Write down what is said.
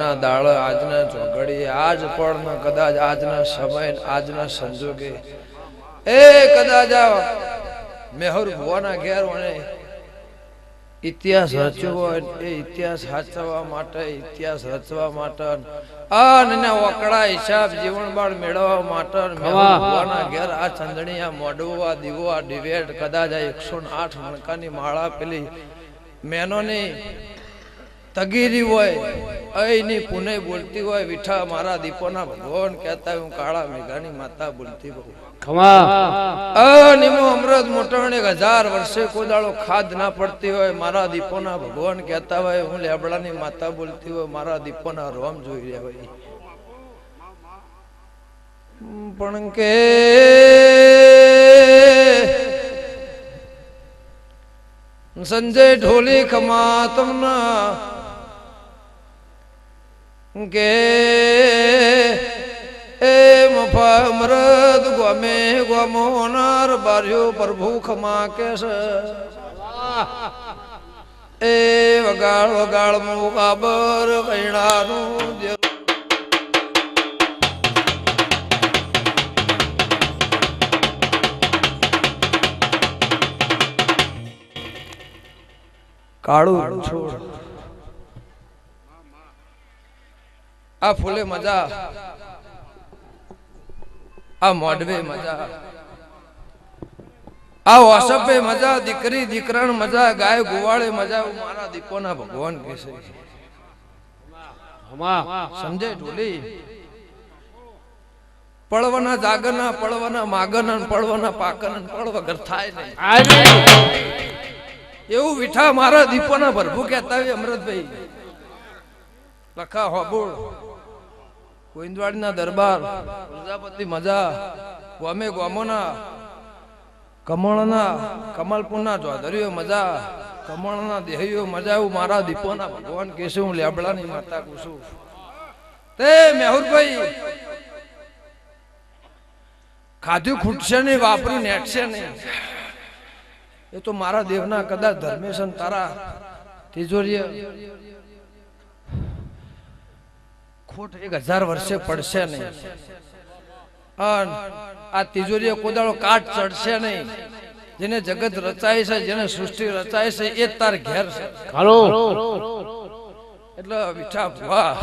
દાળ આજના ચોઘડી આજ પણ કદાચ આજના સમય આજના સંજોગે એ કદાચ મેહર ભુવાના ઘેર વણે ઇતિહાસ રચ્યો હોય એ ઇતિહાસ સાચવવા માટે ઇતિહાસ રચવા માટે અને ઓકડા હિસાબ જીવનબાળ મેળવવા માટે મેહર ભુવાના ઘેર આ ચંદણી આ મોઢું આ દીવો આ ડિવેટ કદાચ આ 108 મણકાની માળા પેલી મેનોની તગીરી હોય અહીંની પુને બોલતી હોય વિઠા મારા દીપોના ભગવાન કહેતા હું કાળા મેઘાની માતા બોલતી બહુ નિમો અમૃત મોટણ 1000 વર્ષે કોદાળો ખાદ ના પડતી હોય મારા દીપોના ભગવાન કહેતા હોય હું લેબડાની માતા બોલતી હોય મારા દીપોના રોમ જોઈ રહ્યા હોય પણ કે સંજય ઢોલી ખમા તમના કે એ મફા મરદ ગમે ગમોનાર બાર્યો પ્રભુ ખમા કે એ વગાળ વગાળ મુકાબર કૈણાનું કાળું છોડ આ ફૂલે મજા આ મોઢવે મજા આ વાસપે મજા દીકરી દીકરણ મજા ગાય ગુવાળે મજા મારા દીપોના ભગવાન કે છે સમજે ઢોલી પળવાના જાગરના પળવાના માગના પળવાના પાકના પળ વગર થાય નહીં એવું વિઠા મારા દીપોના ભરભુ કહેતા હોય અમૃતભાઈ લખા હોબુળ ગોવિંદવાડીના દરબાર પ્રજાપતિ મજા ગોમે ગોમોના કમળના કમલપુરના ચોધરીઓ મજા કમળના દેહીઓ મજા એવું મારા દીપોના ભગવાન કહેશું હું લેબડાની માતા કુશું તે મેહુરભાઈ ખાધું ખૂટશે નહીં વાપરી નેટશે નહીં એ તો મારા દેવના કદાચ ધર્મેશન તારા તિજોરી ખોટ 1000 વર્ષે પડશે નહીં આ તિજોરી કોદાળો કાટ ચડશે નહીં જેને જગત રચાય છે જેને સૃષ્ટિ રચાય છે એ તાર ઘેર છે એટલે વિઠા વાહ